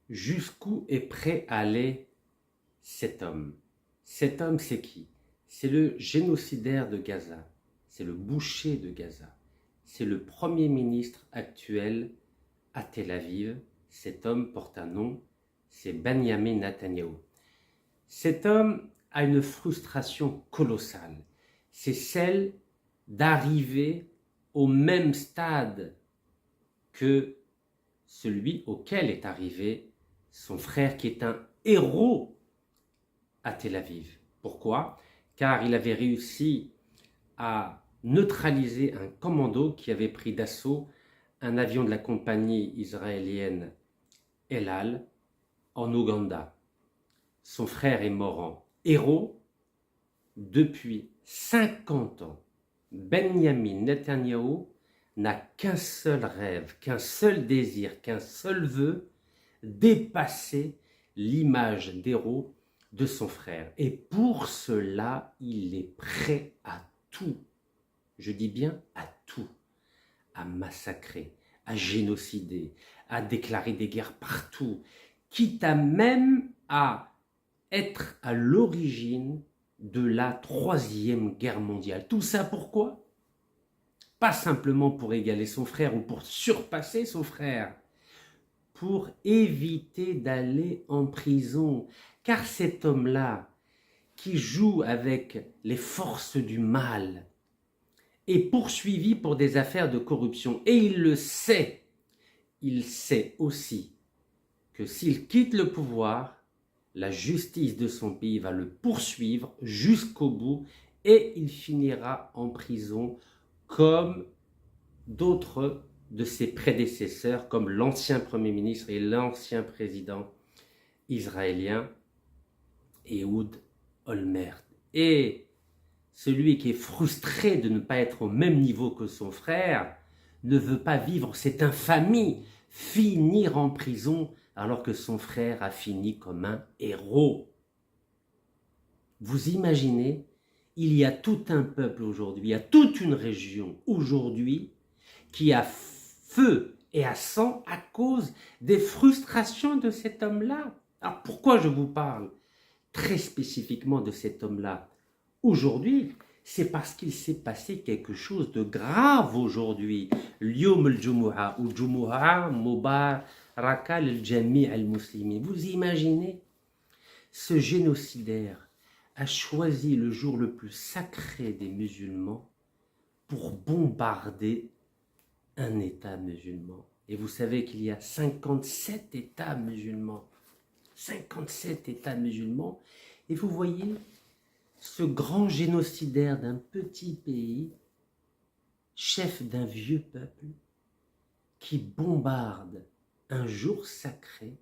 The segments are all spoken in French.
Jusqu'où est prêt à aller cet homme? Cet homme, c'est qui? C'est le génocidaire de Gaza, c'est le boucher de Gaza, c'est le premier ministre actuel à Tel Aviv. Cet homme porte un nom, c'est Benjamin Netanyahou. Cet homme a une frustration colossale, c'est celle d'arriver au même stade que celui auquel est arrivé son frère qui est un héros à Tel Aviv. Pourquoi? Car il avait réussi à neutraliser un commando qui avait pris d'assaut un avion de la compagnie israélienne El Al en Ouganda. Son frère est mort en héros. Depuis 50 ans, Benjamin Netanyahou n'a qu'un seul rêve, qu'un seul désir, qu'un seul vœu, dépasser l'image d'héros de son frère. Et pour cela, il est prêt à tout. Je dis bien à tout. À massacrer, à génocider, à déclarer des guerres partout, quitte à même à être à l'origine de la Troisième Guerre mondiale. Tout ça pourquoi? Pas simplement pour égaler son frère ou pour surpasser son frère, pour éviter d'aller en prison. Car cet homme-là, qui joue avec les forces du mal, est poursuivi pour des affaires de corruption. Et il le sait. Il sait aussi que s'il quitte le pouvoir, la justice de son pays va le poursuivre jusqu'au bout et il finira en prison comme d'autres de ses prédécesseurs, comme l'ancien Premier ministre et l'ancien président israélien, Ehud Olmert. Et celui qui est frustré de ne pas être au même niveau que son frère ne veut pas vivre cette infamie, finir en prison alors que son frère a fini comme un héros. Vous imaginez, il y a tout un peuple aujourd'hui, il y a toute une région aujourd'hui qui a feu et à sang à cause des frustrations de cet homme-là. Alors pourquoi je vous parle très spécifiquement de cet homme-là aujourd'hui? C'est parce qu'il s'est passé quelque chose de grave aujourd'hui. L'Yom al-Jumu'ah ou Jumu'ah Mubaraka al-Jami' al-Muslimin. Vous imaginez? Ce génocidaire a choisi le jour le plus sacré des musulmans pour bombarder un État musulman. Et vous savez qu'il y a 57 États musulmans. 57 États musulmans. Et vous voyez ce grand génocidaire d'un petit pays, chef d'un vieux peuple, qui bombarde un jour sacré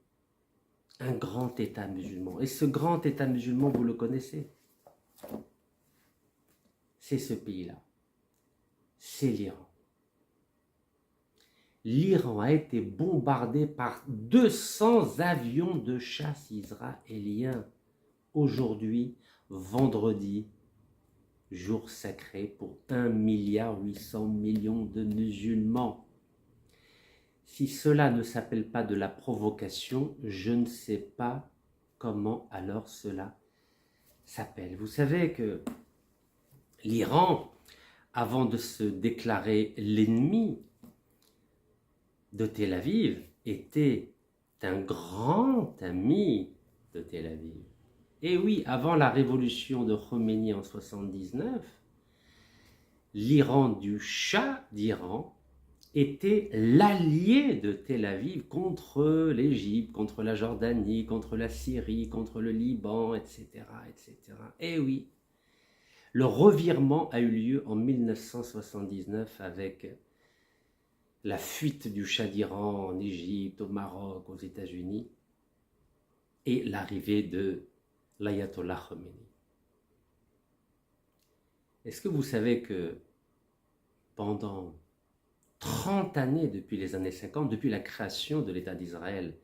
un grand État musulman. Et ce grand État musulman, vous le connaissez. C'est ce pays-là. C'est l'Iran. L'Iran a été bombardé par 200 avions de chasse israéliens. Aujourd'hui, vendredi, jour sacré pour 1,8 milliard de musulmans. Si cela ne s'appelle pas de la provocation, je ne sais pas comment alors cela s'appelle. Vous savez que l'Iran, avant de se déclarer l'ennemi de Tel Aviv, était un grand ami de Tel Aviv. Et oui, avant la révolution de Khomeini en 1979, l'Iran du Shah d'Iran était l'allié de Tel Aviv contre l'Égypte, contre la Jordanie, contre la Syrie, contre le Liban, etc., etc. Et oui, le revirement a eu lieu en 1979 avec la fuite du Shah d'Iran en Égypte, au Maroc, aux États-Unis et l'arrivée de l'Ayatollah Khomeini. Est-ce que vous savez que pendant 30 années depuis les années 50, depuis la création de l'État d'Israël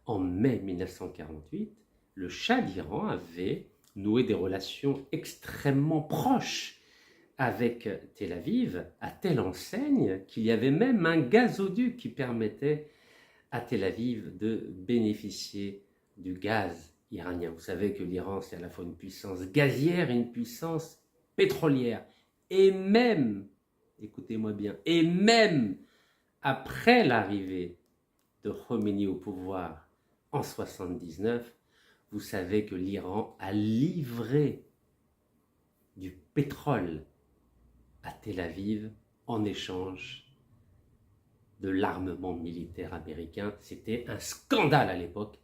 en mai 1948, le Shah d'Iran avait noué des relations extrêmement proches avec Tel Aviv, à telle enseigne qu'il y avait même un gazoduc qui permettait à Tel Aviv de bénéficier du gaz iranien. Vous savez que l'Iran, c'est à la fois une puissance gazière et une puissance pétrolière. Et même, écoutez-moi bien, et même après l'arrivée de Khomeini au pouvoir en 1979, vous savez que l'Iran a livré du pétrole à Tel Aviv en échange de l'armement militaire américain. C'était un scandale à l'époque.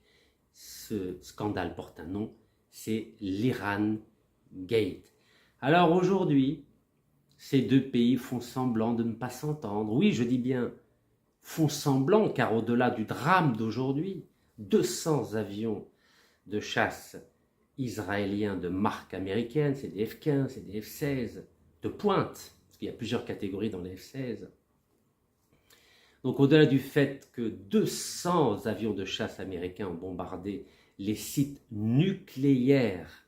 Ce scandale porte un nom, c'est l'Iran Gate. Alors aujourd'hui, ces deux pays font semblant de ne pas s'entendre. Oui, je dis bien font semblant, car au-delà du drame d'aujourd'hui, 200 avions de chasse israéliens de marque américaine, c'est des F-15, c'est des F-16, de pointe, parce qu'il y a plusieurs catégories dans les F-16. Donc au-delà du fait que 200 avions de chasse américains ont bombardé les sites nucléaires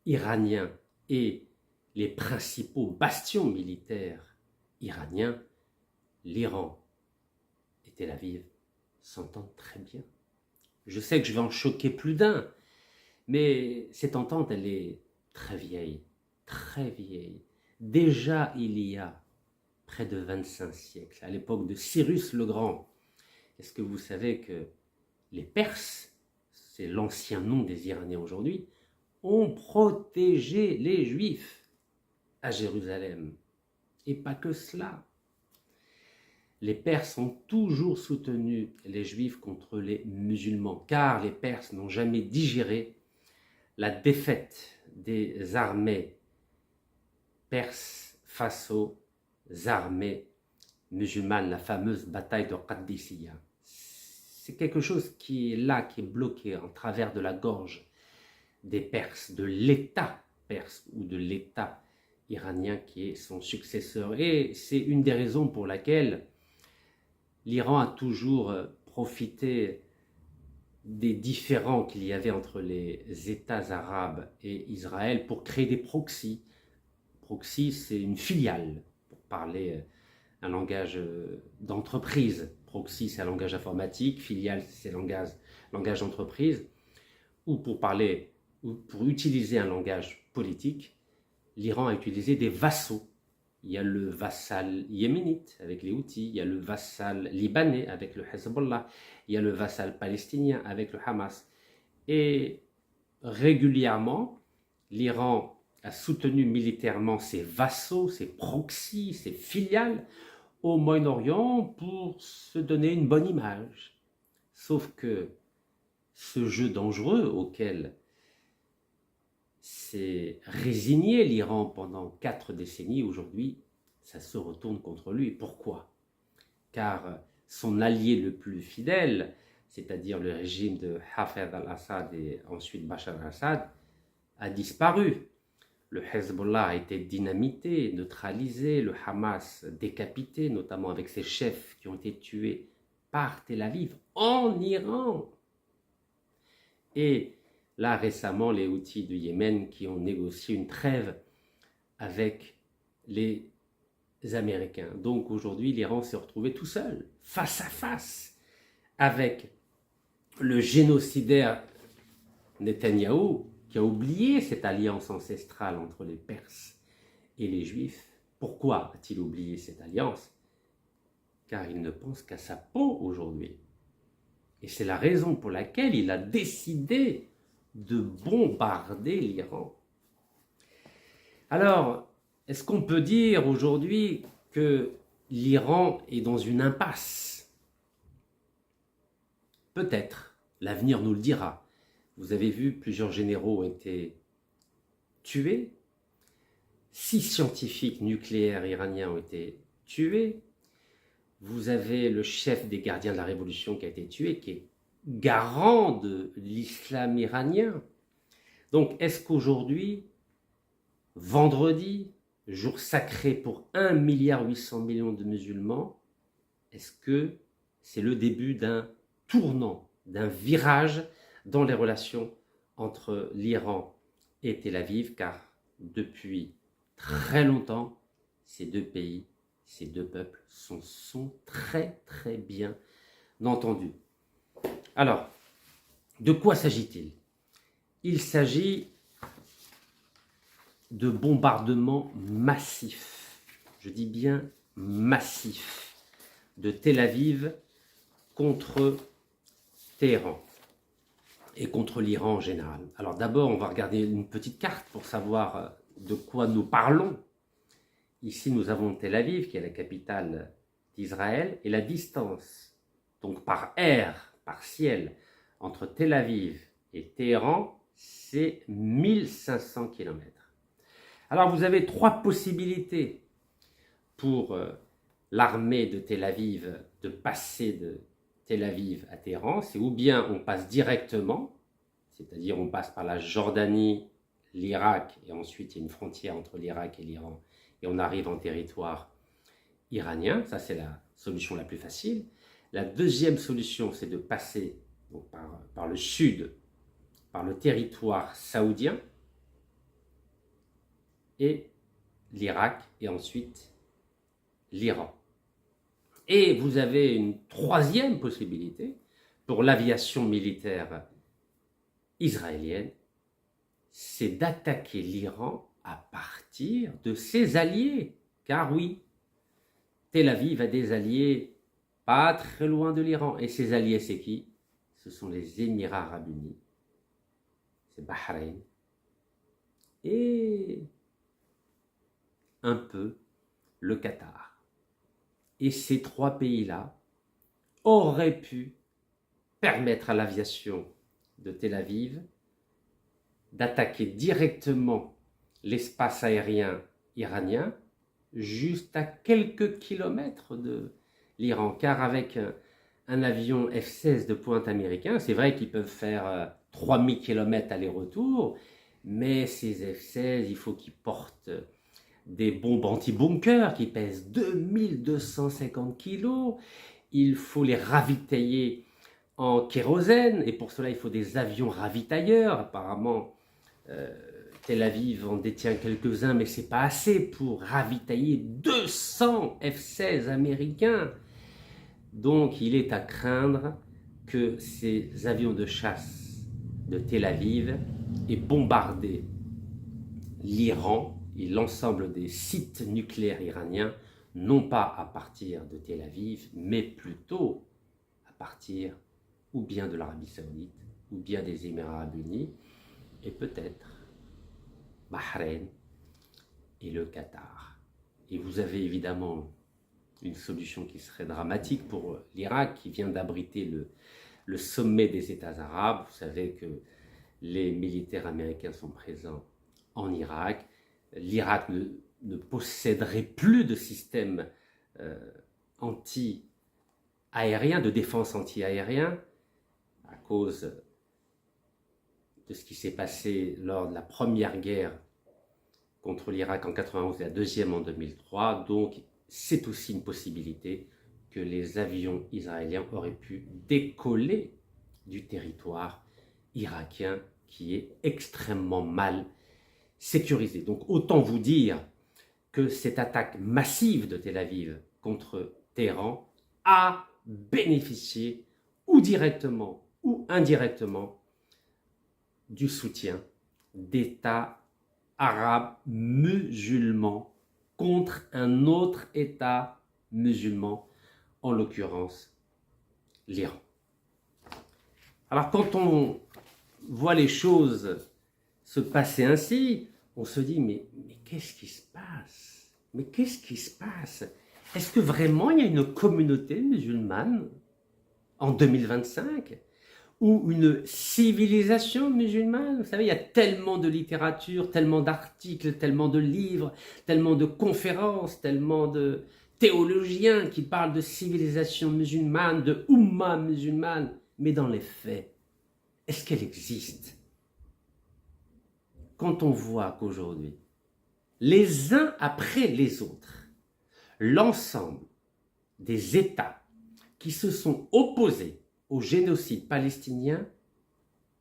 iraniens et les principaux bastions militaires iraniens, l'Iran et Tel Aviv s'entendent très bien. Je sais que je vais en choquer plus d'un, mais cette entente, elle est très vieille, très vieille. Déjà, il y a près de 25 siècles, à l'époque de Cyrus le Grand. Est-ce que vous savez que les Perses, c'est l'ancien nom des Iraniens aujourd'hui, ont protégé les Juifs à Jérusalem. Et pas que cela. Les Perses ont toujours soutenu les Juifs contre les musulmans, car les Perses n'ont jamais digéré la défaite des armées perses face aux armées musulmanes, la fameuse bataille de Qadisiyah. C'est quelque chose qui est là, qui est bloqué en travers de la gorge des Perses, de l'État perse ou de l'État iranien qui est son successeur. Et c'est une des raisons pour laquelle l'Iran a toujours profité des différends qu'il y avait entre les États arabes et Israël pour créer des proxys. Proxy, c'est une filiale, pour parler un langage d'entreprise. Proxy, c'est un langage informatique, filiale, c'est un langage d'entreprise. Ou pour utiliser un langage politique, l'Iran a utilisé des vassaux. Il y a le vassal yéménite avec les Houthis, il y a le vassal libanais avec le Hezbollah, il y a le vassal palestinien avec le Hamas. Et régulièrement, l'Iran a soutenu militairement ses vassaux, ses proxys, ses filiales au Moyen-Orient pour se donner une bonne image. Sauf que ce jeu dangereux auquel s'est résigné l'Iran pendant 4 décennies, aujourd'hui, ça se retourne contre lui. Pourquoi? Car son allié le plus fidèle, c'est-à-dire le régime de Hafez al-Assad et ensuite Bachar al-Assad, a disparu. Le Hezbollah a été dynamité, neutralisé, le Hamas décapité, notamment avec ses chefs qui ont été tués par Tel Aviv en Iran. Et là, récemment, les Houthis du Yémen qui ont négocié une trêve avec les Américains. Donc aujourd'hui, l'Iran s'est retrouvé tout seul, face à face, avec le génocidaire Netanyahou, qui a oublié cette alliance ancestrale entre les Perses et les Juifs. Pourquoi a-t-il oublié cette alliance? Car il ne pense qu'à sa peau aujourd'hui. Et c'est la raison pour laquelle il a décidé de bombarder l'Iran. Alors, est-ce qu'on peut dire aujourd'hui que l'Iran est dans une impasse? Peut-être, l'avenir nous le dira. Vous avez vu, plusieurs généraux ont été tués, 6 scientifiques nucléaires iraniens ont été tués, vous avez le chef des gardiens de la révolution qui a été tué, qui est garant de l'islam iranien. Donc, est-ce qu'aujourd'hui, vendredi, jour sacré pour 1,8 milliard de musulmans, est-ce que c'est le début d'un tournant, d'un virage dans les relations entre l'Iran et Tel Aviv, car depuis très longtemps, ces deux pays, ces deux peuples sont très très bien entendu. Alors, de quoi s'agit-il? Il s'agit de bombardements massifs, je dis bien massifs, de Tel Aviv contre Téhéran et contre l'Iran en général. Alors d'abord, on va regarder une petite carte pour savoir de quoi nous parlons. Ici, nous avons Tel Aviv, qui est la capitale d'Israël, et la distance, donc par air, par ciel, entre Tel Aviv et Téhéran, c'est 1500 km. Alors vous avez trois possibilités pour l'armée de Tel Aviv de passer de Tel Aviv à Téhéran. C'est ou bien on passe directement, c'est-à-dire on passe par la Jordanie, l'Irak, et ensuite il y a une frontière entre l'Irak et l'Iran, et on arrive en territoire iranien. Ça, c'est la solution la plus facile. La deuxième solution, c'est de passer donc, par le sud, par le territoire saoudien, et l'Irak, et ensuite l'Iran. Et vous avez une troisième possibilité pour l'aviation militaire israélienne, c'est d'attaquer l'Iran à partir de ses alliés. Car oui, Tel Aviv a des alliés pas très loin de l'Iran. Et ses alliés, c'est qui? Ce sont les Émirats Arabes Unis, c'est Bahreïn, et un peu le Qatar. Et ces trois pays-là auraient pu permettre à l'aviation de Tel Aviv d'attaquer directement l'espace aérien iranien juste à quelques kilomètres de l'Iran. Car avec un avion F-16 de pointe américain, c'est vrai qu'ils peuvent faire 3000 km aller-retour, mais ces F-16, il faut qu'ils portent des bombes anti-bunker qui pèsent 2250 kg. Il faut les ravitailler en kérosène, et pour cela il faut des avions ravitailleurs. Apparemment Tel Aviv en détient quelques-uns, mais c'est pas assez pour ravitailler 200 F-16 américains. Donc il est à craindre que ces avions de chasse de Tel Aviv aient bombardé l'Iran et l'ensemble des sites nucléaires iraniens, non pas à partir de Tel Aviv, mais plutôt à partir ou bien de l'Arabie Saoudite, ou bien des Émirats Arabes Unis, et peut-être Bahreïn et le Qatar. Et vous avez évidemment une solution qui serait dramatique pour l'Irak, qui vient d'abriter le sommet des États arabes. Vous savez que les militaires américains sont présents en Irak. L'Irak ne posséderait plus de système anti-aérien, de défense anti-aérien, à cause de ce qui s'est passé lors de la première guerre contre l'Irak en 91 et la deuxième en 2003. Donc c'est aussi une possibilité que les avions israéliens auraient pu décoller du territoire irakien qui est extrêmement mal sécurisé. Donc autant vous dire que cette attaque massive de Tel Aviv contre Téhéran a bénéficié ou directement ou indirectement du soutien d'États arabes musulmans contre un autre État musulman, en l'occurrence l'Iran. Alors quand on voit les choses se passer ainsi, on se dit mais qu'est-ce qui se passe? Mais qu'est-ce qui se passe? Est-ce que vraiment il y a une communauté musulmane en 2025? Ou une civilisation musulmane? Vous savez, il y a tellement de littérature, tellement d'articles, tellement de livres, tellement de conférences, tellement de théologiens qui parlent de civilisation musulmane, de Ummah musulmane. Mais dans les faits, est-ce qu'elle existe? Quand on voit qu'aujourd'hui, les uns après les autres, l'ensemble des États qui se sont opposés au génocide palestinien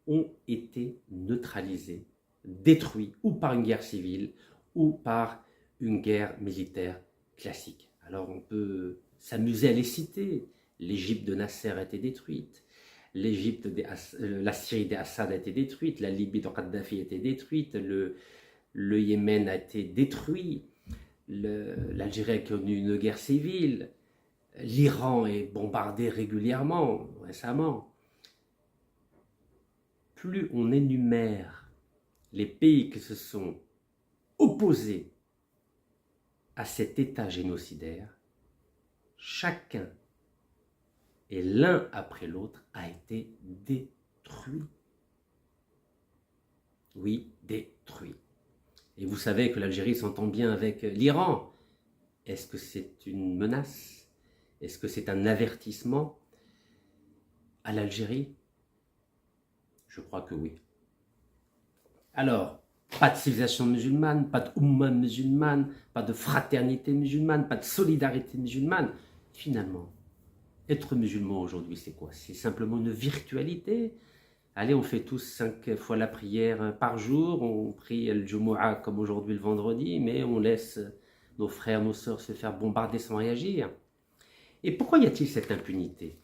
ont été neutralisés, détruits, ou par une guerre civile, ou par une guerre militaire classique. Alors on peut s'amuser à les citer, L'Égypte de Nasser a été détruite. La Syrie d'Assad a été détruite. La Libye de Kadhafi a été détruite. Le Yémen a été détruit. L'Algérie a connu une guerre civile. L'Iran est bombardé régulièrement, récemment. Plus on énumère les pays qui se sont opposés à cet état génocidaire, chacun et l'un après l'autre a été détruit. Oui, détruit. Et vous savez que l'Algérie s'entend bien avec l'Iran. Est-ce que c'est une menace? Est-ce que c'est un avertissement à l'Algérie? Je crois que oui. Alors, pas de civilisation musulmane, pas d'oumma musulmane, pas de fraternité musulmane, pas de solidarité musulmane. Finalement, être musulman aujourd'hui, c'est quoi? C'est simplement une virtualité. Allez, on fait tous 5 fois la prière par jour, on prie le Jumu'ah comme aujourd'hui le vendredi, mais on laisse nos frères, nos sœurs se faire bombarder sans réagir. Et pourquoi y a-t-il cette impunité?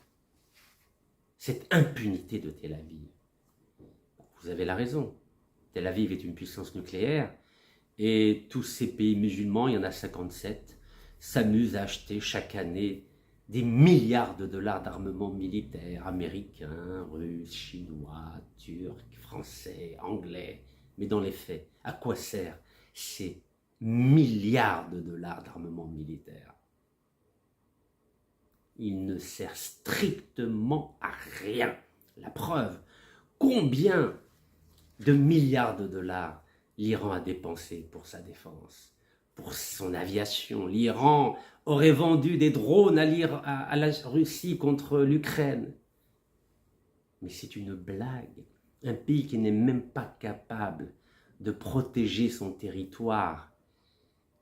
Cette impunité de Tel Aviv? Vous avez la raison. Tel Aviv est une puissance nucléaire et tous ces pays musulmans, il y en a 57, s'amusent à acheter chaque année des milliards de dollars d'armement militaire américains, russes, chinois, turcs, français, anglais. Mais dans les faits, à quoi sert ces milliards de dollars d'armement militaire? Il ne sert strictement à rien. La preuve, combien de milliards de dollars l'Iran a dépensé pour sa défense, pour son aviation. L'Iran aurait vendu des drones à la Russie contre l'Ukraine. Mais c'est une blague. Un pays qui n'est même pas capable de protéger son territoire,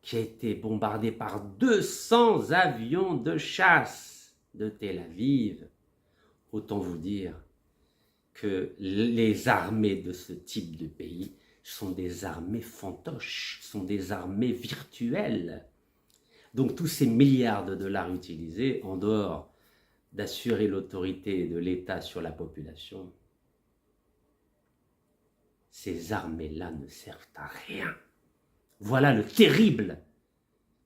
qui a été bombardé par 200 avions de chasse de Tel Aviv. Autant vous dire que les armées de ce type de pays sont des armées fantoches, sont des armées virtuelles. Donc tous ces milliards de dollars utilisés, en dehors d'assurer l'autorité de l'État sur la population, ces armées-là ne servent à rien. Voilà le terrible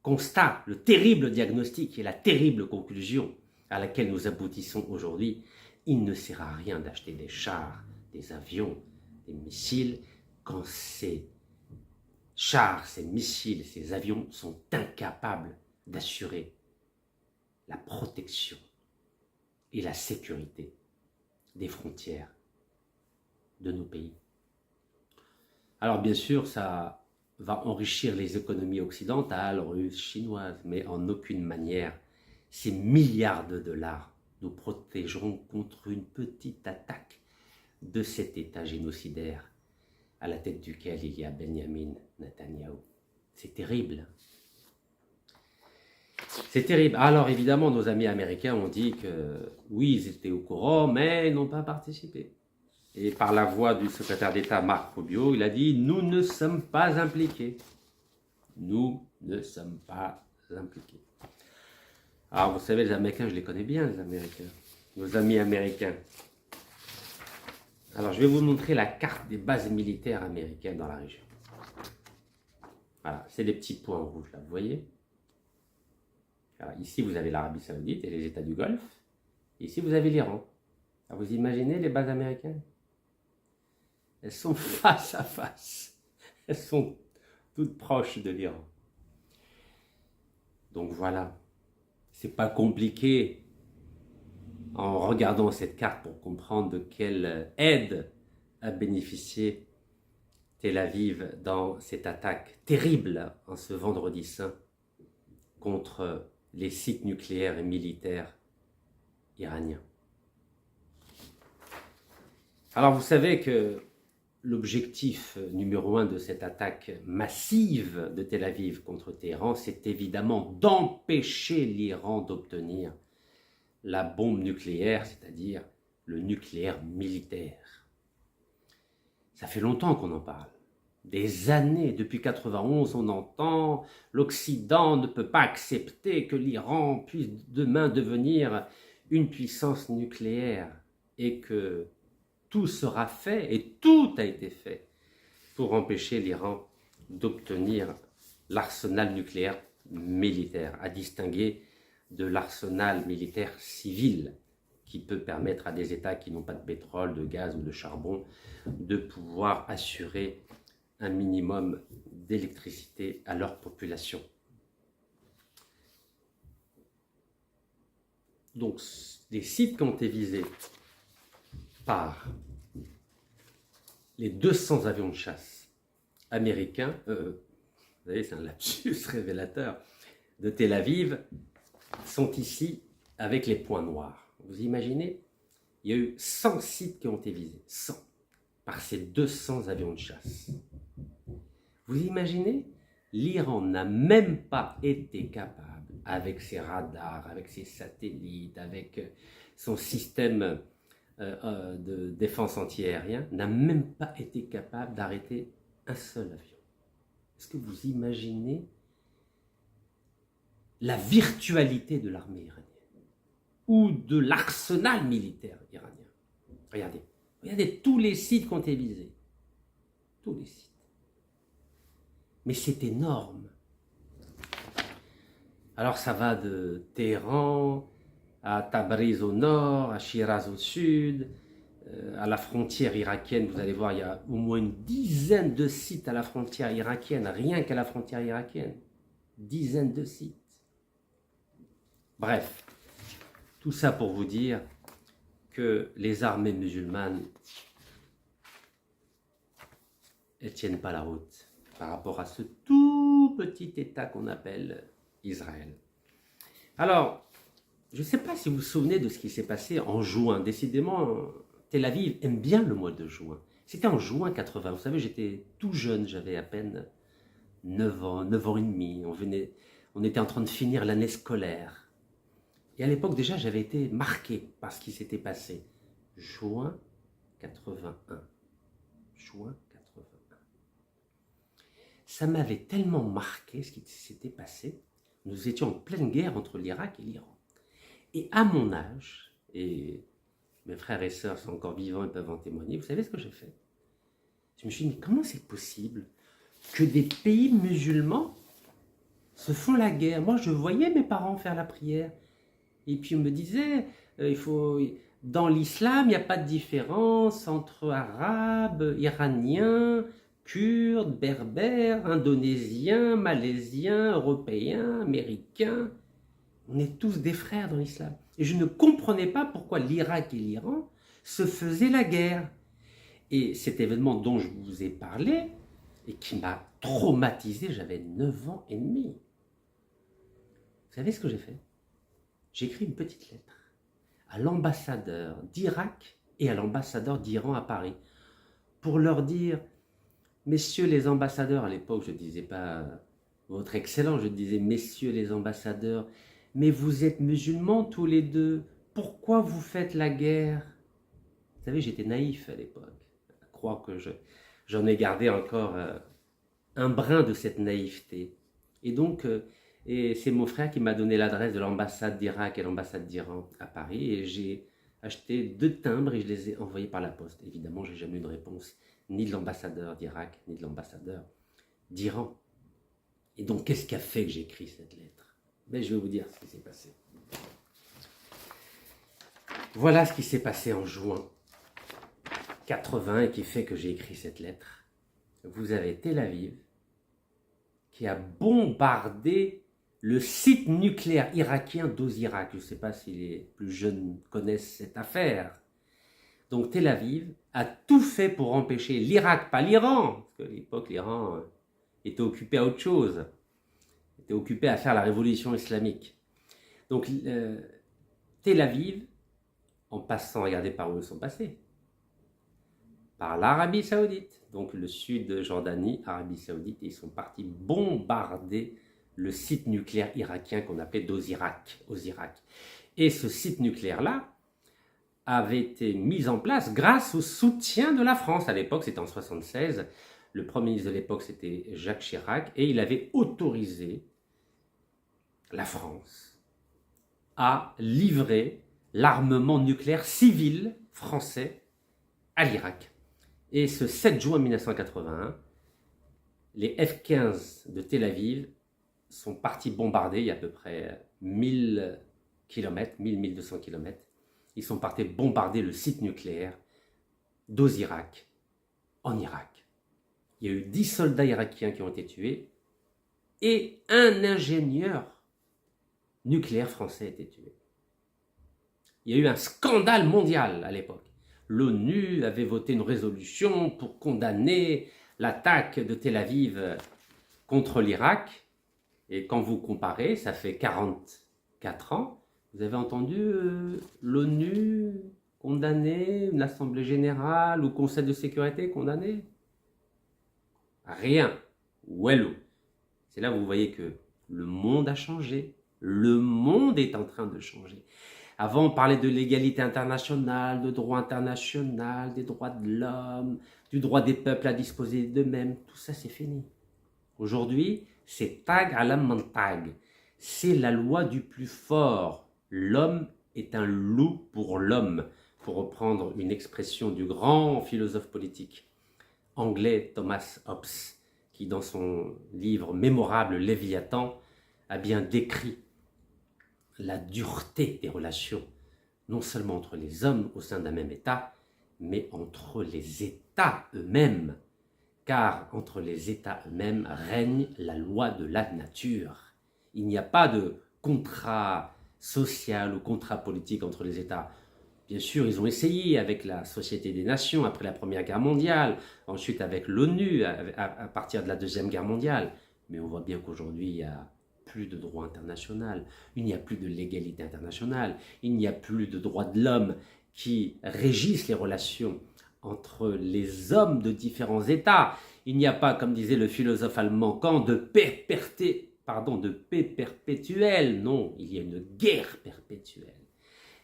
constat, le terrible diagnostic et la terrible conclusion à laquelle nous aboutissons aujourd'hui. Il ne sert à rien d'acheter des chars, des avions, des missiles, quand ces chars, ces missiles, ces avions sont incapables d'assurer la protection et la sécurité des frontières de nos pays. Alors bien sûr, ça va enrichir les économies occidentales, russes, chinoises, mais en aucune manière ces milliards de dollars nous protégeront contre une petite attaque de cet État génocidaire à la tête duquel il y a Benjamin Netanyahou. C'est terrible. C'est terrible. Alors évidemment, nos amis américains ont dit que oui, ils étaient au courant, mais ils n'ont pas participé. Et par la voix du secrétaire d'État Marco Rubio, il a dit « Nous ne sommes pas impliqués. Nous ne sommes pas impliqués. » Alors vous savez, les Américains, je les connais bien, les Américains. Nos amis américains. Alors je vais vous montrer la carte des bases militaires américaines dans la région. Voilà, c'est les petits points rouges là, vous voyez? Alors, ici vous avez l'Arabie Saoudite et les États du Golfe. Ici vous avez l'Iran. Vous imaginez les bases américaines? Elles sont face à face. Elles sont toutes proches de l'Iran. Donc voilà, c'est pas compliqué en regardant cette carte pour comprendre de quelle aide a bénéficié Tel Aviv dans cette attaque terrible en ce vendredi saint contre les sites nucléaires et militaires iraniens. Alors vous savez que l'objectif numéro 1 de cette attaque massive de Tel Aviv contre Téhéran, c'est évidemment d'empêcher l'Iran d'obtenir la bombe nucléaire, c'est-à-dire le nucléaire militaire. Ça fait longtemps qu'on en parle. Des années, depuis 1991, on entend l'Occident ne peut pas accepter que l'Iran puisse demain devenir une puissance nucléaire et que tout sera fait, et tout a été fait, pour empêcher l'Iran d'obtenir l'arsenal nucléaire militaire, à distinguer de l'arsenal militaire civil, qui peut permettre à des États qui n'ont pas de pétrole, de gaz ou de charbon de pouvoir assurer un minimum d'électricité à leur population. Donc, les sites qui ont été visés par les 200 avions de chasse américains, vous savez, c'est un lapsus révélateur, de Tel Aviv, sont ici avec les points noirs. Vous imaginez, il y a eu 100 sites qui ont été visés, 100, par ces 200 avions de chasse. Vous imaginez, l'Iran n'a même pas été capable, avec ses radars, avec ses satellites, avec son système de défense antiaérien, n'a même pas été capable d'arrêter un seul avion. Est-ce que vous imaginez la virtualité de l'armée iranienne ou de l'arsenal militaire iranien? Regardez tous les sites qui ont été visés. Tous les sites. Mais c'est énorme. Alors ça va de Téhéran à Tabriz au nord, à Shiraz au sud, à la frontière irakienne. Vous allez voir, il y a au moins une dizaine de sites à la frontière irakienne, rien qu'à la frontière irakienne. Dizaines de sites. Bref, tout ça pour vous dire que les armées musulmanes, elles ne tiennent pas la route par rapport à ce tout petit État qu'on appelle Israël. Alors, je ne sais pas si vous vous souvenez de ce qui s'est passé en juin. Décidément, Tel Aviv aime bien le mois de juin. C'était en juin 80. Vous savez, j'étais tout jeune, j'avais à peine 9 ans, 9 ans et demi. On était en train de finir l'année scolaire. Et à l'époque, déjà, j'avais été marqué par ce qui s'était passé. Juin 81. Juin 81. Ça m'avait tellement marqué ce qui s'était passé. Nous étions en pleine guerre entre l'Irak et l'Iran. Et à mon âge, et mes frères et sœurs sont encore vivants et peuvent en témoigner, vous savez ce que j'ai fait? Je me suis dit, mais comment c'est possible que des pays musulmans se font la guerre? Moi, je voyais mes parents faire la prière. Et puis on me disait, dans l'islam, il n'y a pas de différence entre arabes, iraniens, kurdes, berbères, indonésiens, malaisiens, européens, américains. On est tous des frères dans l'islam. Et je ne comprenais pas pourquoi l'Irak et l'Iran se faisaient la guerre. Et cet événement dont je vous ai parlé, et qui m'a traumatisé, j'avais 9 ans et demi. Vous savez ce que j'ai fait? J'ai écrit une petite lettre à l'ambassadeur d'Irak et à l'ambassadeur d'Iran à Paris pour leur dire, messieurs les ambassadeurs, à l'époque je ne disais pas votre excellence, je disais messieurs les ambassadeurs, mais vous êtes musulmans tous les deux, pourquoi vous faites la guerre? Vous savez, j'étais naïf à l'époque, à croire que j'en ai gardé encore un brin de cette naïveté. Et donc, et c'est mon frère qui m'a donné l'adresse de l'ambassade d'Irak et l'ambassade d'Iran à Paris, et j'ai acheté 2 timbres et je les ai envoyés par la poste. Évidemment, je n'ai jamais eu de réponse, ni de l'ambassadeur d'Irak, ni de l'ambassadeur d'Iran. Et donc, qu'est-ce qui a fait que j'ai écrit cette lettre? Ben, je vais vous dire ce qui s'est passé. Voilà ce qui s'est passé en juin 80 et qui fait que j'ai écrit cette lettre. Vous avez Tel Aviv qui a bombardé le site nucléaire irakien d'Ozirak. Je ne sais pas si les plus jeunes connaissent cette affaire. Donc Tel Aviv a tout fait pour empêcher l'Irak, pas l'Iran, parce qu'à l'époque l'Iran était occupé à autre chose, était occupé à faire la révolution islamique. Donc Tel Aviv, en passant, regardez par où ils sont passés, par l'Arabie Saoudite, donc le sud de Jordanie, Arabie Saoudite, et ils sont partis bombarder le site nucléaire irakien qu'on appelait d'Ozirak. Et ce site nucléaire-là avait été mis en place grâce au soutien de la France. À l'époque, c'était en 1976, le premier ministre de l'époque, c'était Jacques Chirac, et il avait autorisé la France à livrer l'armement nucléaire civil français à l'Irak. Et ce 7 juin 1981, les F-15 de Tel Aviv sont partis bombarder, il y a à peu près 1000 km, 1000-1200 km. Ils sont partis bombarder le site nucléaire d'Ozirak, en Irak. Il y a eu 10 soldats irakiens qui ont été tués et un ingénieur nucléaire français a été tué. Il y a eu un scandale mondial à l'époque. L'ONU avait voté une résolution pour condamner l'attaque de Tel Aviv contre l'Irak. Et quand vous comparez, ça fait 44 ans, vous avez entendu l'ONU condamner, une assemblée générale ou conseil de sécurité condamner? Rien. Wello. C'est là où vous voyez que le monde a changé. Le monde est en train de changer. Avant, on parlait de l'égalité internationale, de droit international, des droits de l'homme, du droit des peuples à disposer d'eux-mêmes. Tout ça, c'est fini. Aujourd'hui, c'est tag alam man tag. C'est la loi du plus fort. L'homme est un loup pour l'homme, pour reprendre une expression du grand philosophe politique anglais Thomas Hobbes, qui dans son livre mémorable Léviathan a bien décrit la dureté des relations, non seulement entre les hommes au sein d'un même État, mais entre les États eux-mêmes. Car entre les États eux-mêmes règne la loi de la nature. Il n'y a pas de contrat social ou contrat politique entre les États. Bien sûr, ils ont essayé avec la Société des Nations après la Première Guerre mondiale, ensuite avec l'ONU à partir de la Deuxième Guerre mondiale. Mais on voit bien qu'aujourd'hui, il n'y a plus de droit international, il n'y a plus de légalité internationale, il n'y a plus de droits de l'homme qui régissent les relations entre les hommes de différents États. Il n'y a pas, comme disait le philosophe allemand Kant, de paix perpétuelle. Non, il y a une guerre perpétuelle.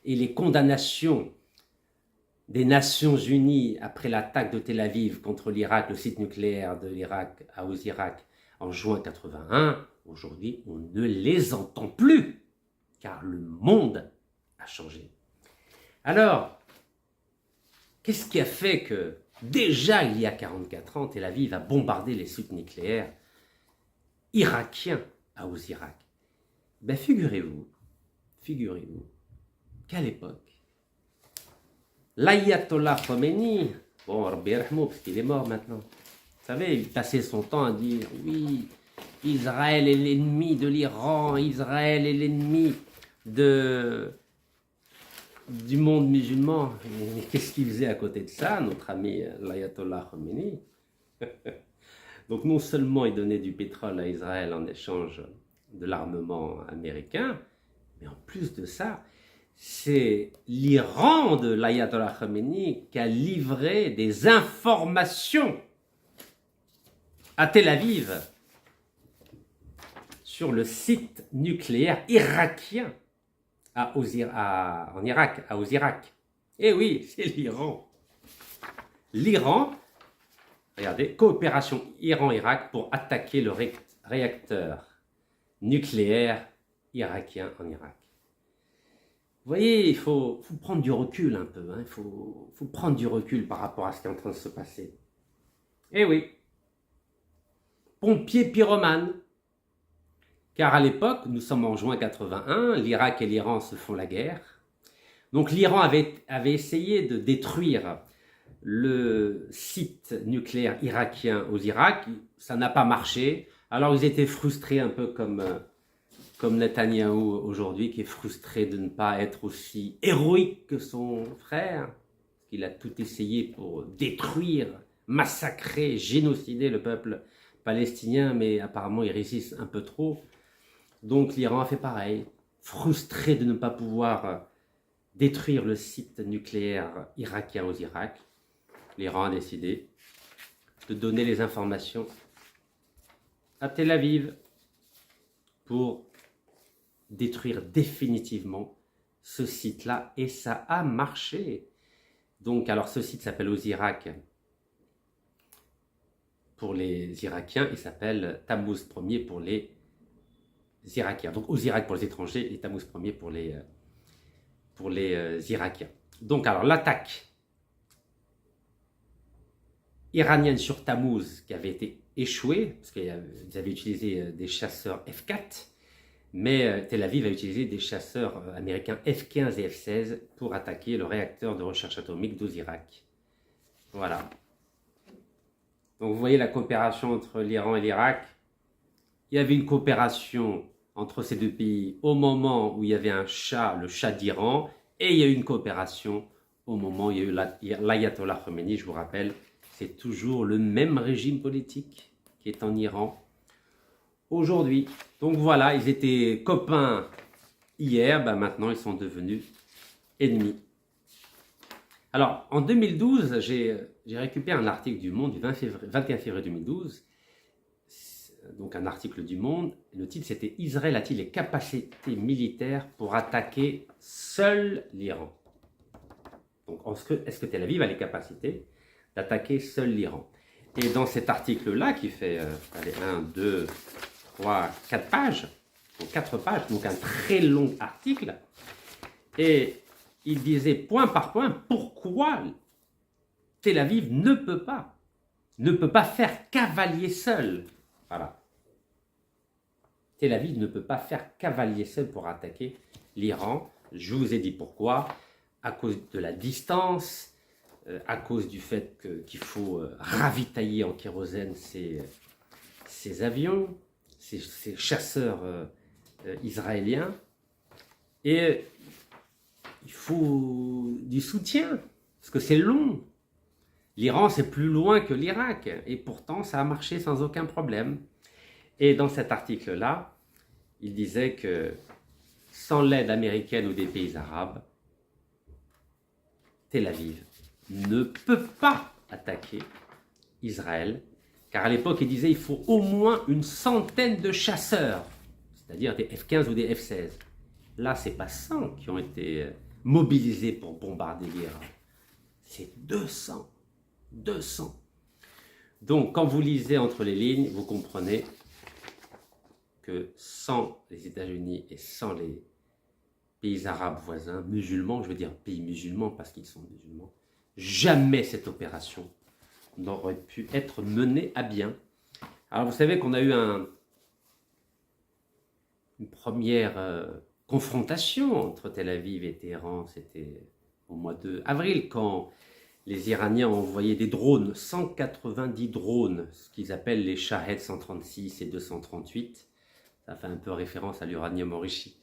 Et les condamnations des Nations Unies après l'attaque de Tel Aviv contre l'Irak, le site nucléaire de l'Irak à Ozirak en juin 81, aujourd'hui, on ne les entend plus, car le monde a changé. Alors, qu'est-ce qui a fait que, déjà il y a 44 ans, Tel Aviv a bombardé les sites nucléaires irakiens à Ozirak? Ben figurez-vous qu'à l'époque, l'ayatollah Khomeini, bon, Rabbi Yarhamou, parce qu'il est mort maintenant, vous savez, il passait son temps à dire, oui, Israël est l'ennemi de l'Iran, Israël est l'ennemi du monde musulman. Mais qu'est-ce qu'il faisait à côté de ça, notre ami l'ayatollah Khomeini? Donc non seulement il donnait du pétrole à Israël en échange de l'armement américain, mais en plus de ça, c'est l'Iran de l'ayatollah Khomeini qui a livré des informations à Tel Aviv sur le site nucléaire irakien en Irak, à Ozirak. Eh oui, c'est l'Iran. L'Iran, regardez, coopération Iran-Irak pour attaquer le réacteur nucléaire irakien en Irak. Vous voyez, il faut prendre du recul un peu, il faut prendre du recul par rapport à ce qui est en train de se passer. Eh oui, pompiers pyromanes. Car à l'époque, nous sommes en juin 81, l'Irak et l'Iran se font la guerre. Donc l'Iran avait essayé de détruire le site nucléaire irakien aux Irak. Ça n'a pas marché. Alors ils étaient frustrés un peu comme Netanyahou aujourd'hui, qui est frustré de ne pas être aussi héroïque que son frère. Il a tout essayé pour détruire, massacrer, génocider le peuple palestinien, mais apparemment il résiste un peu trop. Donc l'Iran a fait pareil, frustré de ne pas pouvoir détruire le site nucléaire irakien aux Irak. L'Iran a décidé de donner les informations à Tel Aviv pour détruire définitivement ce site-là, et ça a marché. Donc, alors ce site s'appelle Ozirak pour les Irakiens, il s'appelle Tammuz Ier pour les Irakiens. Donc Ozirak pour les étrangers et Tammuz Ier pour pour les Irakiens. Donc, alors, l'attaque iranienne sur Tammuz, qui avait été échouée, parce qu'ils avaient utilisé des chasseurs F-4, mais Tel Aviv a utilisé des chasseurs américains F-15 et F-16 pour attaquer le réacteur de recherche atomique d'Ozirak. Voilà. Donc vous voyez la coopération entre l'Iran et l'Irak. Il y avait une coopération entre ces deux pays au moment où il y avait un Shah, le Shah d'Iran, et il y a eu une coopération au moment où il y a eu l'Ayatollah Khomeini, je vous rappelle, c'est toujours le même régime politique qui est en Iran aujourd'hui. Donc voilà, ils étaient copains hier, ben maintenant ils sont devenus ennemis. Alors, en 2012, j'ai récupéré un article du Monde du 21 février 2012, donc un article du Monde, le titre c'était « Israël a-t-il les capacités militaires pour attaquer seul l'Iran ?» Donc, est-ce que Tel Aviv a les capacités d'attaquer seul l'Iran? Et dans cet article-là, qui fait 1, 2, 3, 4 pages, donc 4 pages, donc un très long article, et il disait point par point pourquoi Tel Aviv ne peut pas faire cavalier seul. Voilà. Tel Aviv ne peut pas faire cavalier seul pour attaquer l'Iran. Je vous ai dit pourquoi. À cause de la distance, à cause du fait qu'il faut ravitailler en kérosène ces avions, ces chasseurs israéliens. Et il faut du soutien, parce que c'est long. L'Iran, c'est plus loin que l'Irak, et pourtant, ça a marché sans aucun problème. Et dans cet article-là, il disait que sans l'aide américaine ou des pays arabes, Tel Aviv ne peut pas attaquer Israël, car à l'époque, il disait qu'il faut au moins une centaine de chasseurs, c'est-à-dire des F-15 ou des F-16. Là, ce n'est pas 100 qui ont été mobilisés pour bombarder l'Iran. C'est 200. 200. Donc, quand vous lisez entre les lignes, vous comprenez que sans les États-Unis et sans les pays arabes voisins, musulmans, je veux dire pays musulmans parce qu'ils sont musulmans, jamais cette opération n'aurait pu être menée à bien. Alors, vous savez qu'on a eu une première confrontation entre Tel Aviv et Téhéran, c'était au mois d'avril, quand les Iraniens ont envoyé des drones, 190 drones, ce qu'ils appellent les Shahed 136 et 238, ça fait un peu référence à l'uranium enrichi,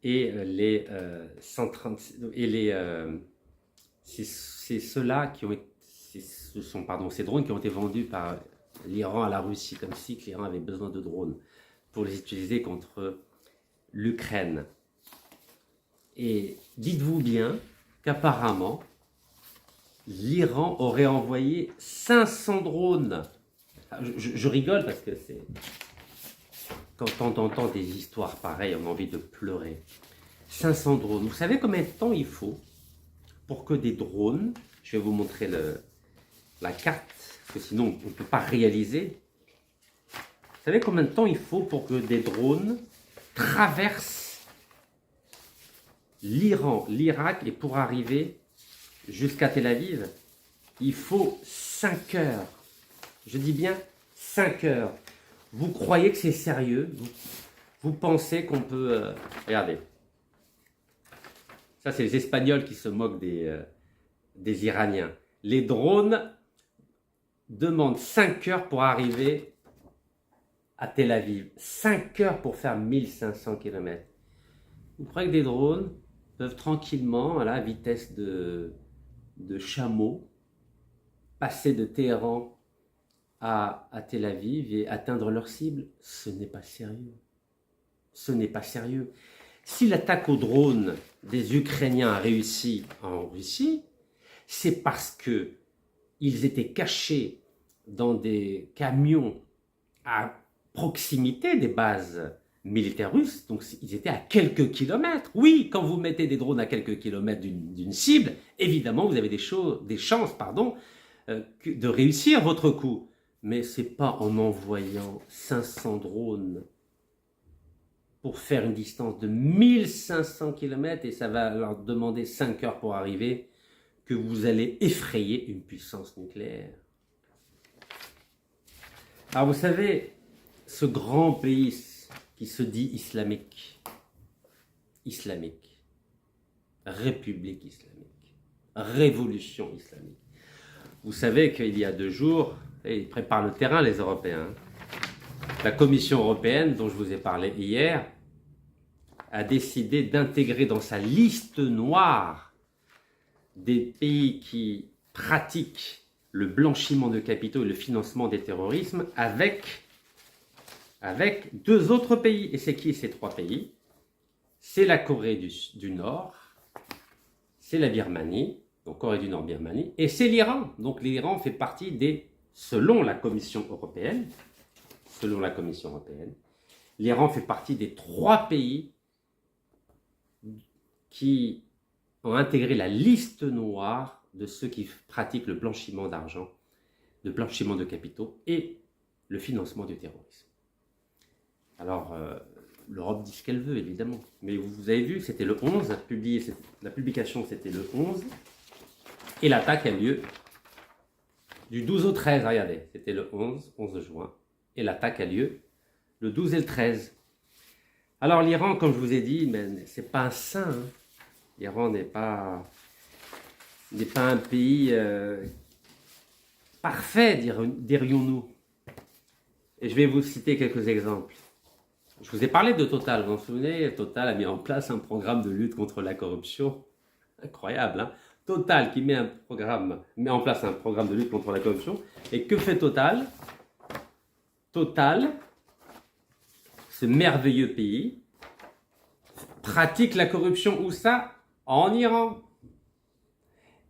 et c'est ceux-là qui ont été, ces drones qui ont été vendus par l'Iran à la Russie, comme si l'Iran avait besoin de drones pour les utiliser contre l'Ukraine. Et dites-vous bien qu'apparemment, l'Iran aurait envoyé 500 drones. Je rigole parce que c'est... Quand on entend des histoires pareilles, on a envie de pleurer. 500 drones. Vous savez combien de temps il faut pour que des drones... Je vais vous montrer la carte, parce que sinon on ne peut pas réaliser. Vous savez combien de temps il faut pour que des drones traversent l'Iran, l'Irak, et pour arriver jusqu'à Tel Aviv, il faut 5 heures. Je dis bien 5 heures. Vous croyez que c'est sérieux? Vous pensez qu'on peut... regardez. Ça, c'est les Espagnols qui se moquent des Iraniens. Les drones demandent 5 heures pour arriver à Tel Aviv. 5 heures pour faire 1500 km. Vous croyez que des drones peuvent tranquillement, à la vitesse de chameau, passer de Téhéran à Tel Aviv et atteindre leur cible? Ce n'est pas sérieux. Ce n'est pas sérieux. Si l'attaque aux drones des Ukrainiens a réussi en Russie, c'est parce qu'ils étaient cachés dans des camions à proximité des bases militaires russes, donc ils étaient à quelques kilomètres. Oui, quand vous mettez des drones à quelques kilomètres d'une cible, évidemment, vous avez des chances de réussir votre coup. Mais ce n'est pas en envoyant 500 drones pour faire une distance de 1500 km, et ça va leur demander 5 heures pour arriver, que vous allez effrayer une puissance nucléaire. Alors vous savez, ce grand pays qui se dit islamique, république islamique, révolution islamique. Vous savez qu'il y a 2 jours, ils préparent le terrain, les Européens. La Commission européenne, dont je vous ai parlé hier, a décidé d'intégrer dans sa liste noire des pays qui pratiquent le blanchiment de capitaux et le financement des terrorismes avec 2 autres pays. Et c'est qui ces 3 pays? C'est la Corée du Nord, c'est la Birmanie, donc Corée du Nord, Birmanie, et c'est l'Iran. Donc l'Iran fait partie selon la Commission européenne, l'Iran fait partie des 3 pays qui ont intégré la liste noire de ceux qui pratiquent le blanchiment d'argent, le blanchiment de capitaux et le financement du terrorisme. Alors, l'Europe dit ce qu'elle veut, évidemment. Mais vous avez vu, c'était le 11, la publication c'était le 11, et l'attaque a lieu du 12 au 13, regardez, c'était le 11 juin, et l'attaque a lieu le 12 et le 13. Alors l'Iran, comme je vous ai dit, c'est pas un saint, hein. L'Iran n'est pas un pays parfait, dirions-nous. Et je vais vous citer quelques exemples. Je vous ai parlé de Total, vous vous souvenez? Total a mis en place un programme de lutte contre la corruption. Incroyable, hein? Total qui met en place un programme de lutte contre la corruption. Et que fait Total? Total, ce merveilleux pays, pratique la corruption où ça? En Iran.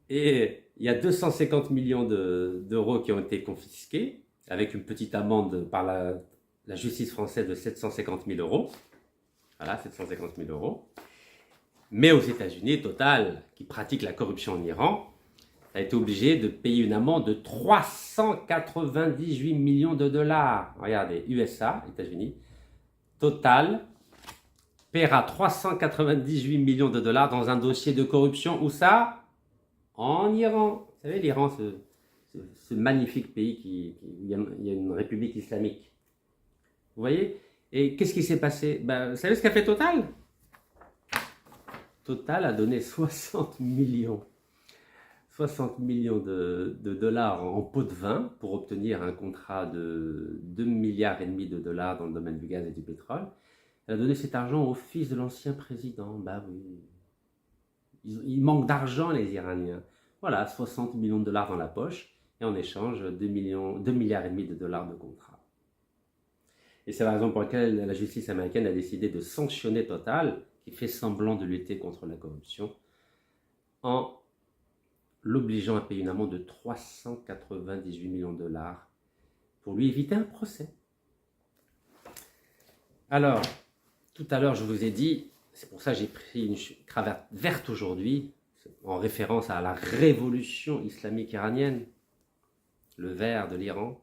Et il y a 250 millions d'euros qui ont été confisqués, avec une petite amende par la justice française de 750 000 euros. Voilà, 750 000 euros. Mais aux États-Unis, Total, qui pratique la corruption en Iran, a été obligé de payer une amende de 398 millions de dollars. Regardez, USA, États-Unis, Total paiera 398 millions de dollars dans un dossier de corruption. Où ça? En Iran. Vous savez, l'Iran, ce magnifique pays où il y a une république islamique. Vous voyez? Et qu'est-ce qui s'est passé? Vous savez ce qu'a fait Total? Total a donné 60 millions de dollars en pot de vin pour obtenir un contrat de 2,5 milliards de dollars dans le domaine du gaz et du pétrole. Elle a donné cet argent au fils de l'ancien président. Oui. Il manque d'argent, les Iraniens. Voilà, 60 millions de dollars dans la poche, et en échange, 2,5 milliards de dollars de contrat. Et c'est la raison pour laquelle la justice américaine a décidé de sanctionner Total, qui fait semblant de lutter contre la corruption, en l'obligeant à payer une amende de 398 millions de dollars pour lui éviter un procès. Alors, tout à l'heure, je vous ai dit, c'est pour ça que j'ai pris une cravate verte aujourd'hui, en référence à la révolution islamique iranienne, le vert de l'Iran.